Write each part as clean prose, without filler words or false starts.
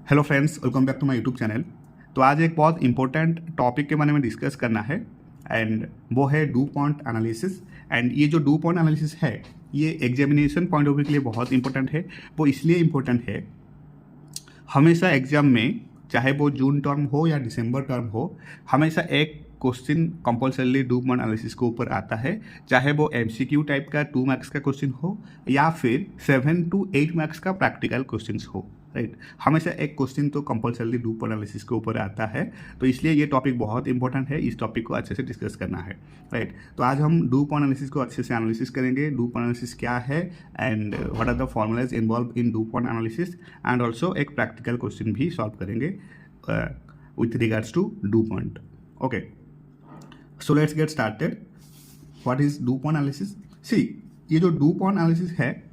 Hello friends, welcome back to my YouTube channel. तो आज एक बहुत इंपॉर्टेंट टॉपिक के बारे में डिस्कस करना है एंड वो है डुपॉन्ट एनालिसिस। एंड ये जो डुपॉन्ट एनालिसिस है ये एग्जामिनेशन पॉइंट ऑफ व्यू के लिए बहुत इंपॉर्टेंट है। वो इसलिए इम्पोर्टेंट है, हमेशा एग्जाम में चाहे वो जून टर्म हो या दिसंबर टर्म हो, हमेशा एक क्वेश्चन कंपल्सरी डुपॉन्ट एनालिसिस के ऊपर आता है। चाहे वो एमसीक्यू टाइप का 2 मार्क्स का क्वेश्चन हो या फिर 7 to 8 मार्क्स का प्रैक्टिकल क्वेश्चन हो, राइट। हमेशा एक क्वेश्चन तो कंपल्सरी डुपॉन्ट एनालिसिस के ऊपर आता है। तो इसलिए ये टॉपिक बहुत इंपॉर्टेंट है, इस टॉपिक को अच्छे से डिस्कस करना है, राइट। तो आज हम डुपॉन्ट एनालिसिस को अच्छे से एनालिसिस करेंगे। डुपॉन्ट एनालिसिस क्या है and what are the formulas involve in DuPont analysis, and also एक प्रैक्टिकल क्वेश्चन भी सॉल्व करेंगे with regards to DuPont. Okay, so let's get started. What is DuPont analysis? See, ये जो DuPont analysis है,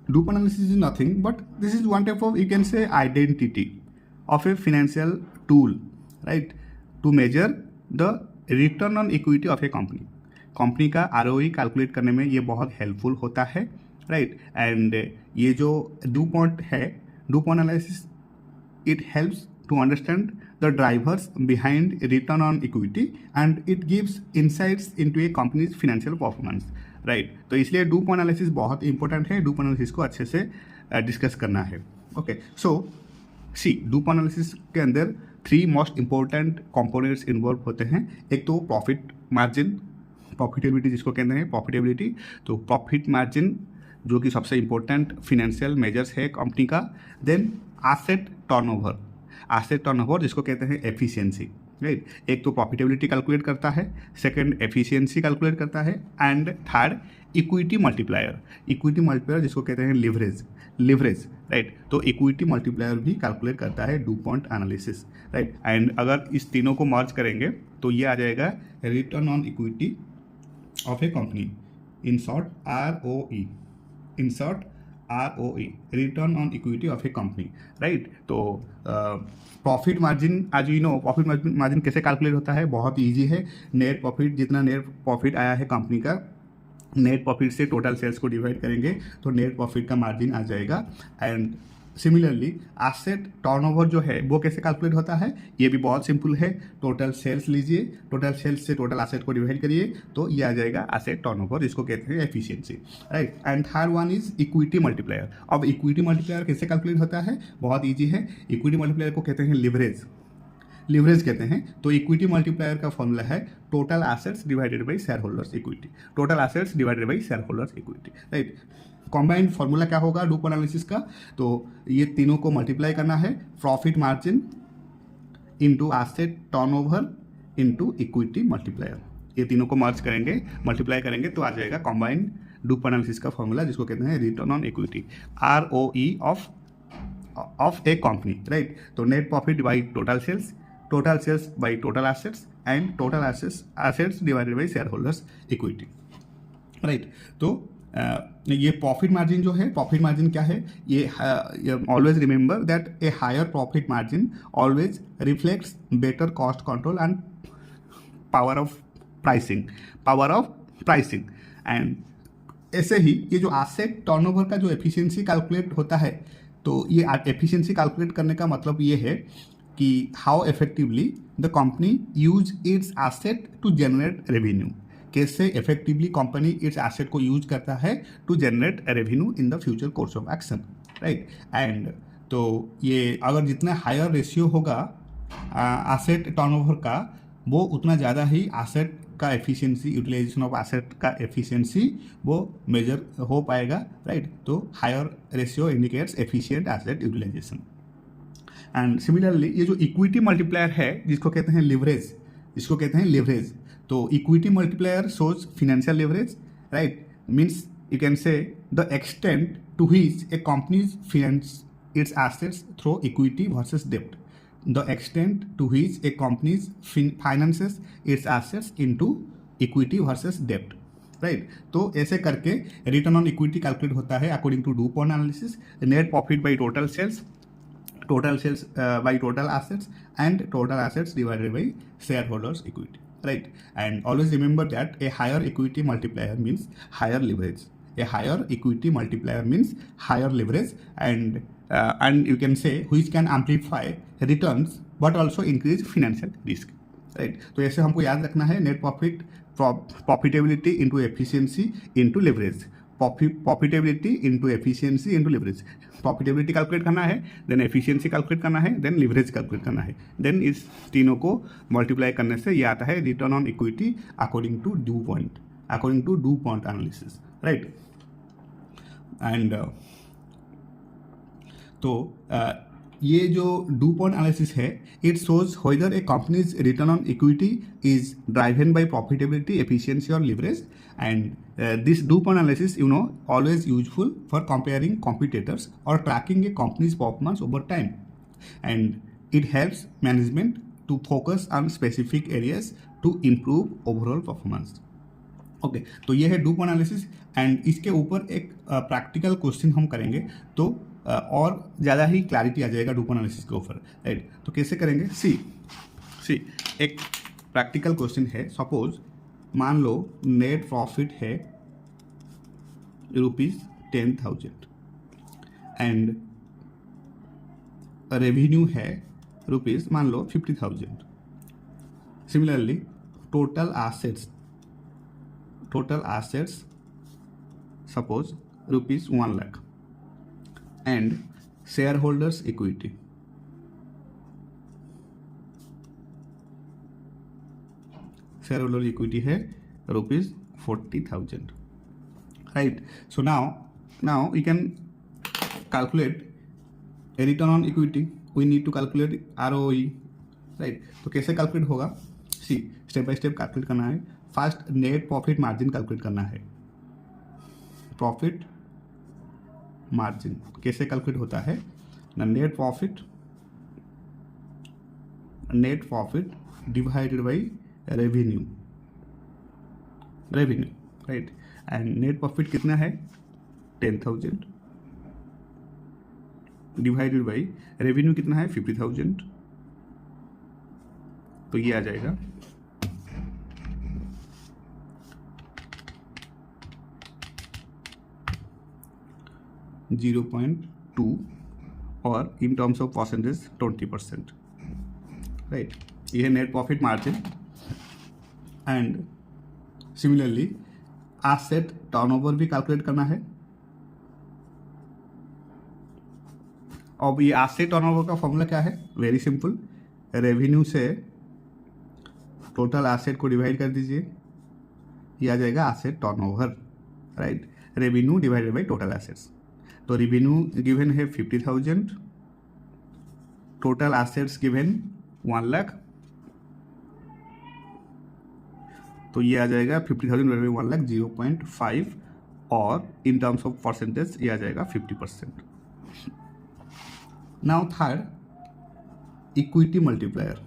Dupont analysis is nothing but this is one type of, you can say, identity of a financial tool, right, to measure the return on equity of a company. Company का ROE calculate करने में ये बहुत helpful होता है, right. And ये जो DuPont है, DuPont analysis, it helps to understand the drivers behind return on equity and it gives insights into a company's financial performance, right. तो इसलिए डुपॉन्ट एनालिसिस बहुत इंपॉर्टेंट है। डुपॉन्ट एनालिसिस को अच्छे से डिस्कस करना है। ओके, सो सी, डुपॉन्ट एनालिसिस के अंदर 3 मोस्ट इंपॉर्टेंट कंपोनेंट्स इन्वॉल्व होते हैं। एक तो प्रॉफिट मार्जिन, प्रॉफिटेबिलिटी जिसको कहते हैं प्रॉफिटेबिलिटी। तो प्रॉफिट मार्जिन जो कि सबसे इंपॉर्टेंट फिनेंशियल मेजर्स है कंपनी का। Then asset turnover, asset turnover जिसको कहते हैं एफिशिएंसी, राइट। एक तो प्रॉफिटेबिलिटी कैलकुलेट करता है, सेकंड एफिशिएंसी कैलकुलेट करता है, and third equity multiplier, equity multiplier जिसको कहते हैं लिवरेज, राइट। तो इक्विटी मल्टीप्लायर भी कैलकुलेट करता है डुपॉन्ट एनालिसिस, राइट। एंड अगर इस तीनों को मर्ज करेंगे तो ये आ जाएगा return on equity of a company, in short ROE, in short ROE, return on equity of a company, right. तो प्रॉफिट मार्जिन, आज यू नो प्रॉफिट मार्जिन कैसे कैलकुलेट होता है, बहुत इजी है। नेट प्रॉफिट, जितना नेट प्रॉफिट आया है कंपनी का, नेट प्रॉफिट से टोटल सेल्स को डिवाइड करेंगे तो नेट प्रॉफिट का मार्जिन आ जाएगा। एंड सिमिलरली एसेट टर्नओवर जो है वो कैसे कैलकुलेट होता है, ये भी बहुत सिंपल है। टोटल सेल्स लीजिए, टोटल सेल्स से टोटल एसेट को डिवाइड करिए तो ये आ जाएगा एसेट टर्नओवर, जिसको कहते हैं efficiency, right. And third one is equity multiplier. अब इक्विटी मल्टीप्लायर कैसे कैलकुलेट होता है, बहुत ईजी है। इक्विटी मल्टीप्लायर को कहते हैं लिवरेज कहते हैं। तो इक्विटी मल्टीप्लायर का फॉर्मूला है total assets divided by share holders equity, total assets divided by share holders equity, right. Combined formula क्या होगा डुपॉन्ट एनालिसिस का, तो ये तीनों को मल्टीप्लाई करना है, profit margin into asset turnover into equity multiplier. ये तीनों को मर्ज करेंगे, मल्टीप्लाई करेंगे तो आ जाएगा कॉम्बाइंड डुपॉन्ट एनालिसिस का फॉर्मूला, जिसको कहते हैं return on equity, ROE of a company, right. तो net profit by total sales by total assets and total assets divided by share holders equity, right. तो ये प्रॉफिट मार्जिन जो है, profit margin क्या है, ये always remember that a higher profit margin always reflects better cost control and power of pricing. And ऐसे ही ये जो एसेट टर्नओवर का जो एफिशिएंसी कैलकुलेट होता है, तो ये एफिशिएंसी कैलकुलेट करने का मतलब ये है कि how effectively the company use its asset to generate revenue, कैसे इफेक्टिवली कंपनी इट्स एसेट को यूज करता है to generate revenue in the future course of action, right. And तो ये अगर जितना हायर रेशियो होगा एसेट टर्नओवर का, वो उतना ज़्यादा ही एसेट का एफिशिएंसी, यूटिलाइजेशन ऑफ एसेट का एफिशिएंसी वो मेजर हो पाएगा, राइट। तो higher ratio indicates efficient asset utilization. And similarly ये जो इक्विटी मल्टीप्लायर है जिसको कहते हैं लिवरेज, तो equity multiplier shows financial leverage, right. Means you can say the extent to which a company's finance its assets through equity versus डेब्ट, the extent to which a company finances its assets into equity versus debt, right. तो ऐसे करके return on equity calculate होता है according to DuPont analysis. Net profit by total sales by total assets and total assets divided by share holders equity, right. And always remember that a higher equity multiplier means higher leverage, a higher equity multiplier means higher leverage, and and you can say which can amplify returns but also increase financial risk, right. तो ऐसे हमको याद रखना है net profit, profitability into efficiency into leverage, profitability into efficiency into leverage. Profitability calculate करना है, then efficiency calculate करना है, देन लिवरेज कैलकुलेट करना है, देन इस तीनों को मल्टीप्लाई करने से ये आता है return on equity according to DuPont, according to DuPont analysis, right. And तो ये जो डूपॉन्ट एनालिसिस है, it shows whether a company's return on equity is driven by profitability, efficiency और leverage. And this DuPont analysis always useful for comparing competitors और tracking a company's performance over time. And it helps management to focus on specific areas to improve overall performance. Okay, तो ये है DuPont analysis. And इसके ऊपर एक practical question हम करेंगे तो और ज़्यादा ही क्लैरिटी आ जाएगा डूपॉन्ट एनालिसिस के ऊपर, राइट. तो कैसे करेंगे, सी एक प्रैक्टिकल क्वेश्चन है. सपोज मान लो नेट प्रॉफिट है ₹10,000 एंड रेवेन्यू है मान लो 50,000. Similarly total assets suppose ₹1 lakh and shareholders equity है ₹40,000, right. So now we can calculate a return on equity. We need to calculate ROE, right. तो कैसे calculate होगा, step by step calculate करना है. First net profit margin calculate करना है. Profit margin कैसे calculate होता है ना, net profit divided by revenue, right. And net profit कितना है 10,000 डिवाइडेड बाई रेवेन्यू कितना है 50,000. तो ये आ जाएगा 0.2 और in terms of percentage 20%, right. ये है net profit margin. And similarly asset turnover भी कैलकुलेट करना है. अब ये एसेट टर्नओवर का फॉर्मूला क्या है, वेरी सिंपल. रेवेन्यू से टोटल एसेट को डिवाइड कर दीजिए, ये आ जाएगा asset turnover, right. Revenue divided by total assets. तो रेवेन्यू गिवन है 50,000, टोटल एसेट्स गिवन 1 लाख. तो ये आ जाएगा 50,000 डिवाइडेड बाई 1 लाख 0.5 और इन टर्म्स ऑफ परसेंटेज ये आ जाएगा 50%. Now third equity multiplier.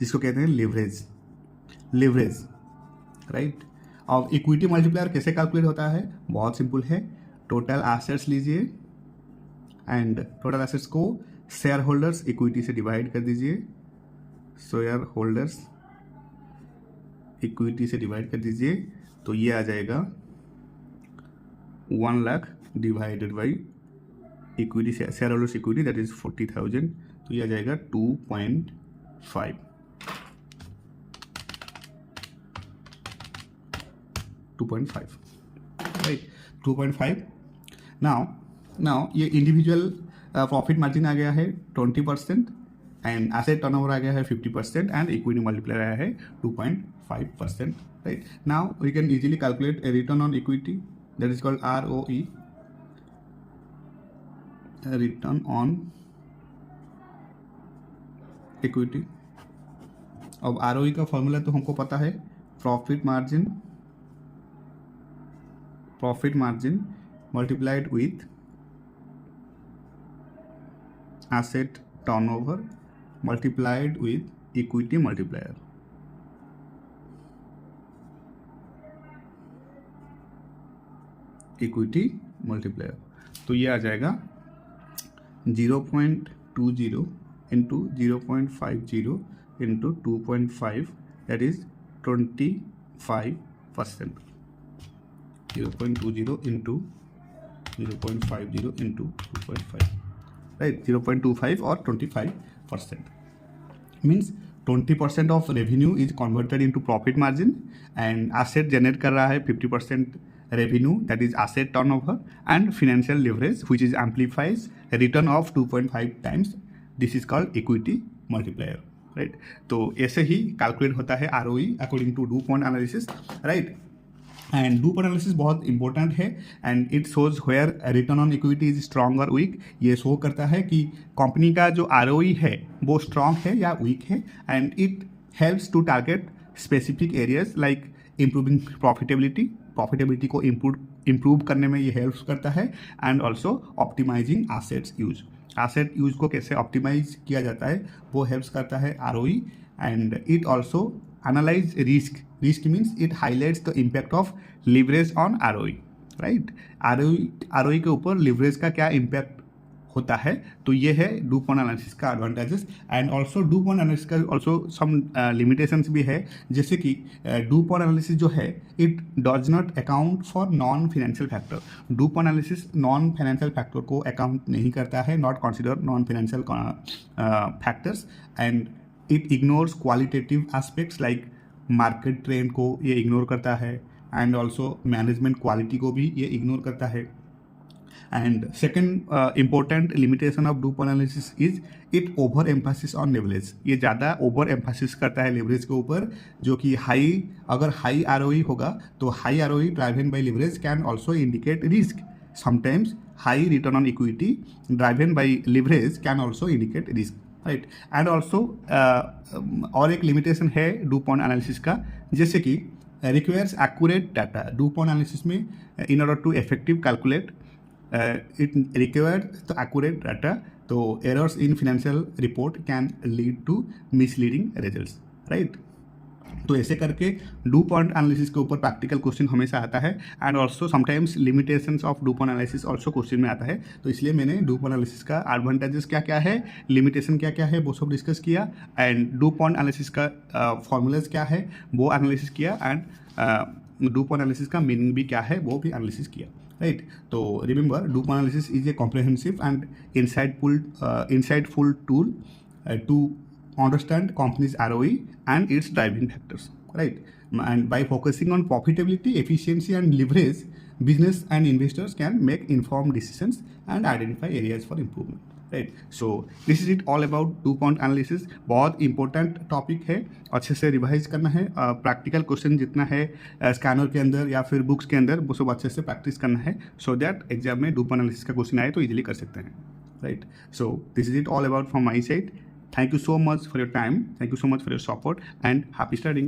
जिसको कहते हैं लिवरेज, राइट. अब इक्विटी मल्टीप्लायर कैसे कैलकुलेट होता है, बहुत सिंपल है. टोटल एसेट्स लीजिए एंड टोटल एसेट्स को शेयर होल्डर्स इक्विटी से डिवाइड कर दीजिए. शेयर होल्डर्स इक्विटी से डिवाइड कर दीजिए. तो ये आ जाएगा 1 lakh divided by equity, share holders equity that is 40,000. तो ये आ जाएगा 2.5. 2.5, राइट. 2.5. नाउ ये इंडिविजुअल प्रॉफिट मार्जिन आ गया है 20% एंड एसेट टर्नओवर आ गया है 50% एंड इक्विटी मल्टीप्लायर आया है 2.5%, right. Now we can easily calculate a return on equity that is called ROE, return on equity. अब ROE का फॉर्मूला तो हमको पता है, profit margin multiplied with asset turnover multiplied with equity multiplier. तो ये आ जाएगा 0.20 into 0.50 into 2.5 that is 20 0.20 into 0.50 into 2.5, right? 0.25 or 25%. Means 20% of revenue is converted into profit margin, and asset generate कर रहा है 50% revenue, that is asset turnover, and financial leverage which is amplifies return of 2.5 times. This is called equity multiplier, right? तो ऐसे ही calculate होता है ROE according to DuPont analysis, right? And DuPont analysis बहुत important है and it shows where return on equity is strong और weak. ये show करता है कि कंपनी का जो ROE है वो स्ट्रॉन्ग है या वीक है, and it helps to target specific areas like improving profitability को इम्प्रूव करने में ये हेल्प करता है, and also optimizing asset use को कैसे ऑप्टिमाइज किया जाता है वो हेल्प्स करता है ROE. And it also analyse risk means it highlights the impact of leverage on ROE, right? ROE के ऊपर लिवरेज का क्या इम्पैक्ट होता है, तो ये है डूपॉन्ट एनालिसिस का advantages. And also DuPont analysis का ऑल्सो सम लिमिटेशंस भी है, जैसे कि डूपॉन्ट एनालिसिस जो है it does not account for non financial factor. DuPont analysis non financial factor को अकाउंट नहीं करता है, not consider non financial factors, and it ignores qualitative aspects like market trend को ये इग्नोर करता है, एंड ऑल्सो मैनेजमेंट क्वालिटी को भी ये इग्नोर करता है. And second important limitation of DuPont analysis is it over Mphasis on leverage. ये ज़्यादा ओवर एम्फासिस करता है लेवरेज के ऊपर, जो कि अगर हाई ROE होगा तो high ROE driven by leverage can also indicate risk. Sometimes high return on equity driven by leverage can also indicate risk, right? And also और एक लिमिटेशन है डूपॉन्ट एनालिसिस का, जैसे कि requires accurate data. DuPont analysis में in order to effective calculate it required the accurate data, तो errors in financial report can lead to misleading results, right? तो ऐसे करके डूपॉन्ट एनालिसिस के ऊपर प्रैक्टिकल क्वेश्चन हमेशा आता है, and also sometimes limitations of DuPont analysis also question में आता है. तो इसलिए मैंने डूपॉन्ट एनालिसिस का एडवांटेजेस क्या क्या है, लिमिटेशन क्या क्या है वो सब डिस्कस किया, एंड डूपॉन्ट एनालिसिस का फॉर्मूलाज क्या है वो एनालिसिस किया, एंड डूपॉन्ट एनालिसिस का मीनिंग भी क्या है वो भी एनालिसिस किया, right? तो remember DuPont analysis is a comprehensive and insightful tool to understand company's ROE and its driving factors, right? And by focusing on profitability, efficiency and leverage, business and investors can make informed decisions and identify areas for improvement, right? So this is it all about DuPont analysis. बहुत important topic है, अच्छे से revise करना है. Practical question जितना है scanner के अंदर या फिर बुक्स के अंदर वो सब अच्छे से प्रैक्टिस करना है, सो दैट एग्जाम में डूपॉन्ट एनालिसिस का क्वेश्चन आए तो इजीली कर सकते हैं, right? So this is it all about from my side. Thank you so much for your time. Thank you so much for your support, and happy studying.